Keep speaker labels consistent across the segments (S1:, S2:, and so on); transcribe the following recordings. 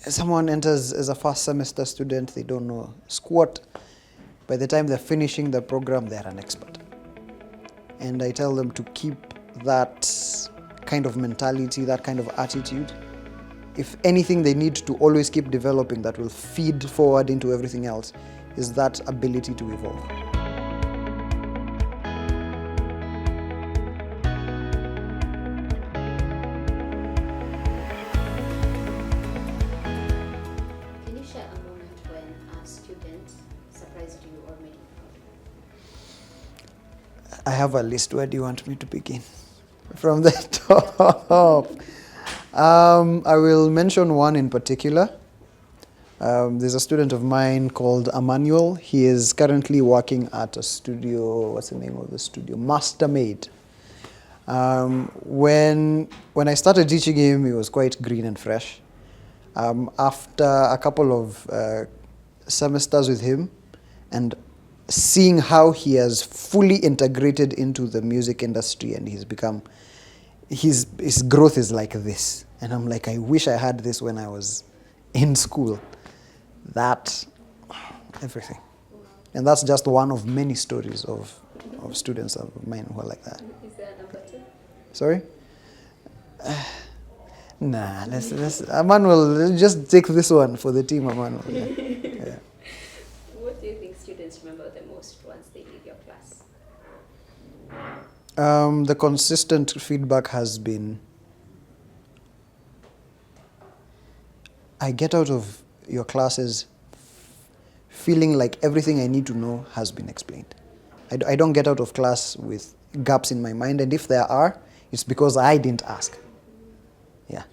S1: someone enters as a first semester student, they don't know squat. By the time they're finishing the program, they're an expert. And I tell them to keep that kind of mentality, that kind of attitude. If anything they need to always keep developing that will feed forward into everything else is that ability to evolve.
S2: Can you share a moment when a student surprised you or made you proud?
S1: I have a list. Where do you want me to begin? From the top. I will mention one in particular. There's a student of mine called Emmanuel. He is currently working at a studio. What's the name of the studio? Mastermade. When I started teaching him, he was quite green and fresh. After a couple of semesters with him and seeing how he has fully integrated into the music industry and he's become, his growth is like this. And I'm like, I wish I had this when I was in school. That, everything. And that's just one of many stories of students of mine who are like that.
S2: Is there a number two?
S1: Sorry? Nah, let's Emmanuel, let's just take this one for the team, Emmanuel. Yeah. Yeah.
S2: What do you think students remember the most once they leave your class?
S1: The consistent feedback has been, I get out of your classes feeling like everything I need to know has been explained. I don't get out of class with gaps in my mind, and if there are, it's because I didn't ask. Yeah.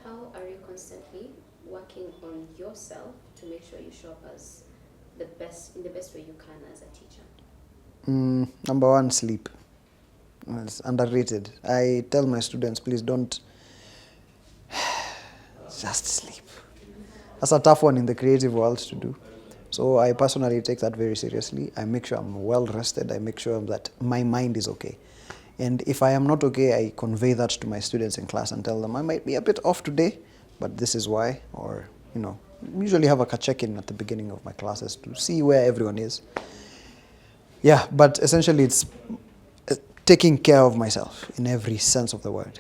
S2: How are you constantly working on yourself to make sure you show up as the best, in the best way you can as a teacher?
S1: Number one, sleep. It's underrated. I tell my students, please don't just sleep. That's a tough one in the creative world to do. So I personally take that very seriously. I make sure I'm well rested. I make sure that my mind is okay. And if I am not okay, I convey that to my students in class and tell them I might be a bit off today, but this is why. Or, usually have a check-in at the beginning of my classes to see where everyone is. Yeah, but essentially it's taking care of myself in every sense of the word.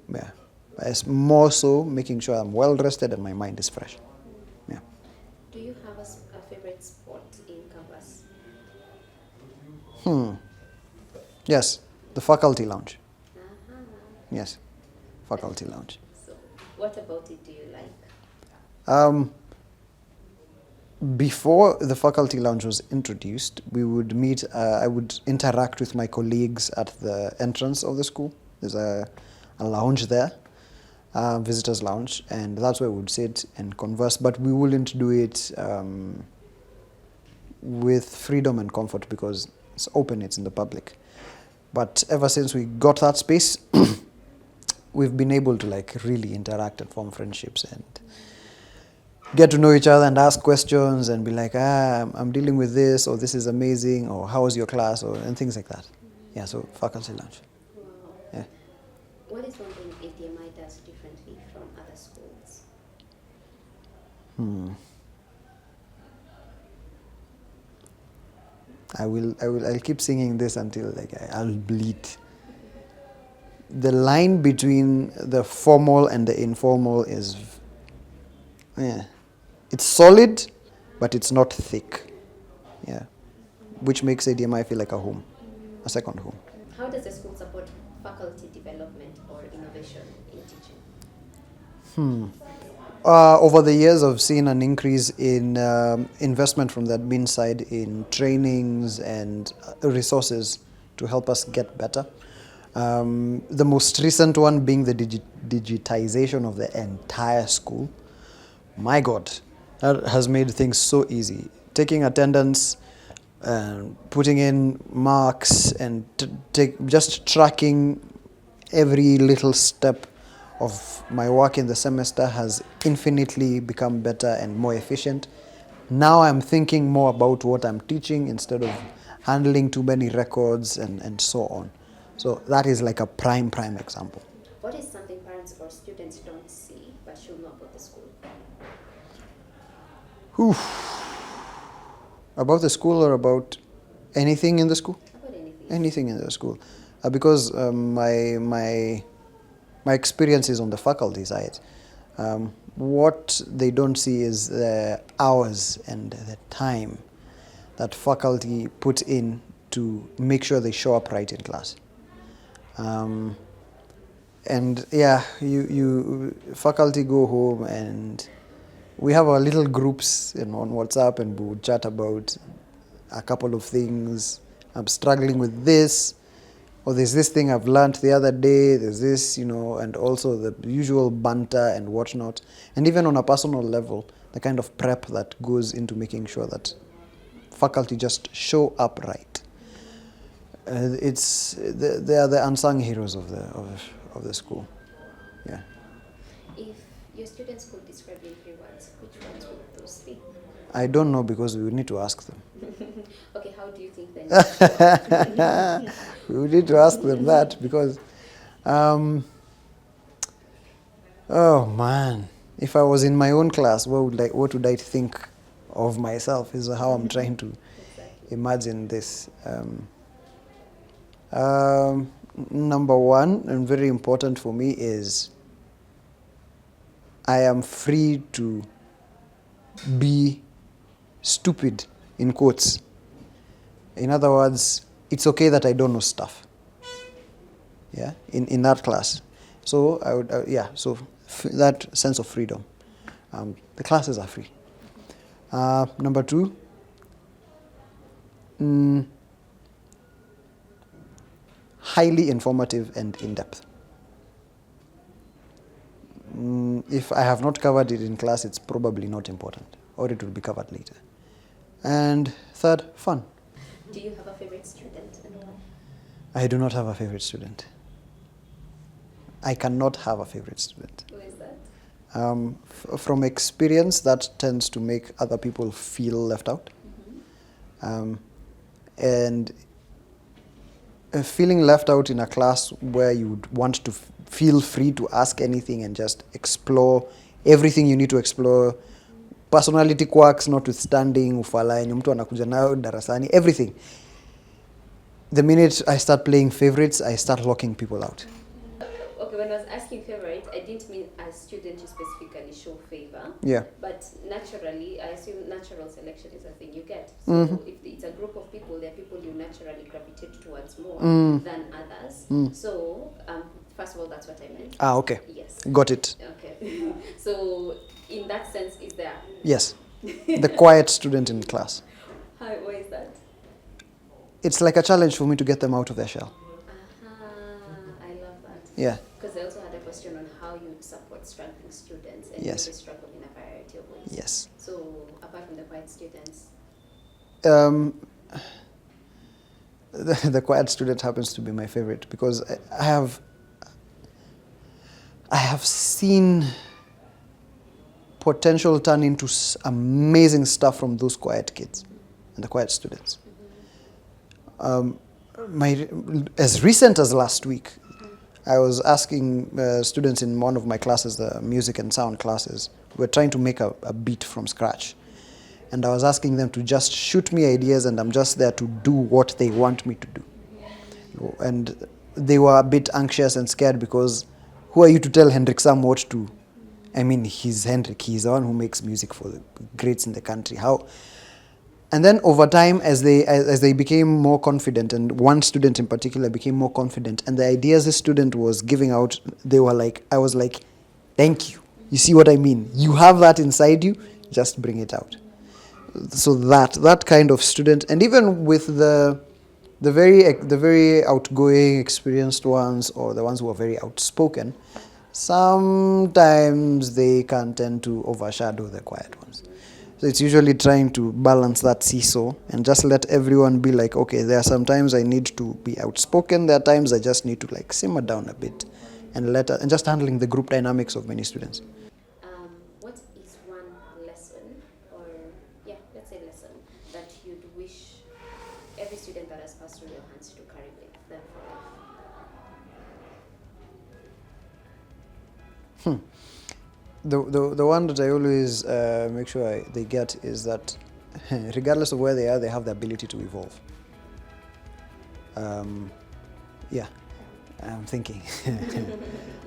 S1: Yeah. It's more so making sure I'm well rested and my mind is fresh. Yeah.
S2: Do you have a favorite spot in campus?
S1: Yes, the faculty lounge.
S2: Uh-huh.
S1: Yes, faculty lounge.
S2: So, what about it do you like?
S1: Before the faculty lounge was introduced, we would meet, I would interact with my colleagues at the entrance of the school. There's a lounge there, visitors lounge, and that's where we would sit and converse, but we wouldn't do it with freedom and comfort because it's open, it's in the public. But ever since we got that space, we've been able to really interact and form friendships and get to know each other and ask questions and be like, I'm dealing with this, or this is amazing, or how was your class, and things like that. Yeah, so faculty lunch.
S2: Wow.
S1: Yeah.
S2: What is one thing ADMI does differently from other schools?
S1: I'll keep singing this until I'll bleed. The line between the formal and the informal is, it's solid, but it's not thick. Yeah, which makes ADMI feel like a home, a second home.
S2: How does the school support faculty development or innovation in teaching?
S1: Over the years, I've seen an increase in investment from the admin side in trainings and resources to help us get better. The most recent one being the digitization of the entire school. My God, that has made things so easy. Taking attendance, putting in marks, and just tracking every little step of my work in the semester has infinitely become better and more efficient. Now I'm thinking more about what I'm teaching instead of handling too many records and so on. So that is like a prime example.
S2: What is something parents or students don't see but should know about the school?
S1: Whew. About the school or about anything in the school?
S2: About anything.
S1: Anything in the school. Because my experience is on the faculty side. What they don't see is the hours and the time that faculty put in to make sure they show up right in class. And yeah, you faculty go home and we have our little groups on WhatsApp and we would chat about a couple of things. I'm struggling with this, or there's this thing I've learned the other day, there's this, and also the usual banter and whatnot. And even on a personal level, the kind of prep that goes into making sure that faculty just show up right. They are the unsung heroes of the school. Yeah.
S2: If your students could describe you in 3 words, which ones would those be?
S1: I don't know because we would need to ask them.
S2: Okay, how do you think they need to
S1: We would need to ask them that because, oh man, if I was in my own class, what would I think of myself is how I'm trying to imagine this. Number one, and very important for me, is I am free to be stupid, in quotes. In other words, it's okay that I don't know stuff. Yeah, in that class. So I would, that sense of freedom. The classes are free. Number two, highly informative and in-depth. If I have not covered it in class, it's probably not important, or it will be covered later. And third, fun.
S2: Do you have a favorite student and why?
S1: I do not have a favorite student. I cannot have a favorite student.
S2: Who is that?
S1: From experience, that tends to make other people feel left out. And feeling left out in a class where you would want to feel free to ask anything and just explore everything you need to explore, personality quirks notwithstanding, ufala yenye mtu anakuja nayo darasani, everything. The minute I start playing favorites, I start locking people out.
S2: Okay, when I was asking favorite, I didn't mean as student you specifically show favor.
S1: Yeah.
S2: But naturally, I assume natural selection is a thing you get. So if it's a group of people, there are people you naturally gravitate towards more than others. So first of all, that's what I meant.
S1: Okay.
S2: Yes.
S1: Got it.
S2: Okay. So in that sense, is there?
S1: Yes. The quiet student in class.
S2: Why is that?
S1: It's like a challenge for me to get them out of their shell.
S2: I love that.
S1: Yeah.
S2: Because I also had a question on how you support struggling students and
S1: Yes.
S2: they struggle in a variety of ways.
S1: Yes.
S2: So apart from the quiet students,
S1: The quiet student happens to be my favorite because I have seen potential turn into amazing stuff from those quiet kids and the quiet students. As recent as last week, I was asking students in one of my classes, the music and sound classes, we're trying to make a beat from scratch. And I was asking them to just shoot me ideas and I'm just there to do what they want me to do. And they were a bit anxious and scared because who are you to tell Hendrick Sam what to? I mean, he's Hendrick, he's the one who makes music for the greats in the country. How? And then over time, as they became more confident, and one student in particular became more confident, and the ideas this student was giving out, I was like, thank you. You see what I mean? You have that inside you, just bring it out. So that kind of student, and even with the very outgoing, experienced ones, or the ones who are very outspoken, sometimes they can tend to overshadow the quiet ones. So it's usually trying to balance that seesaw and just let everyone be like, okay, there are some times I need to be outspoken, there are times I just need to like simmer down a bit and just handling the group dynamics of many students.
S2: what is one lesson, or let's say lesson, that you'd wish every student that has passed through your hands to carry with them for life?
S1: The one that I always make sure they get is that regardless of where they are, they have the ability to evolve. Yeah, I'm thinking.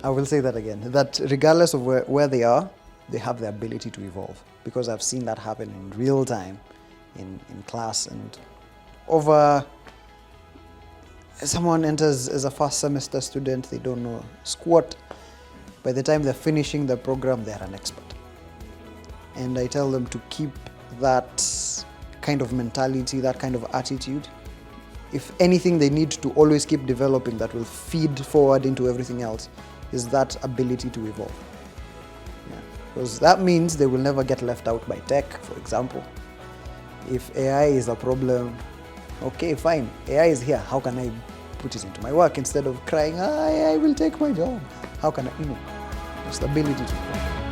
S1: I will say that again. That regardless of where they are, they have the ability to evolve. Because I've seen that happen in real time in class. And over, someone enters as a first semester student, they don't know squat. By the time they're finishing the program, they're an expert. And I tell them to keep that kind of mentality, that kind of attitude. If anything they need to always keep developing that will feed forward into everything else is that ability to evolve. Yeah. Because that means they will never get left out by tech, for example. If AI is a problem, okay, fine, AI is here. How can I put it into my work instead of crying, AI will take my job? How can I, just the ability to evolve.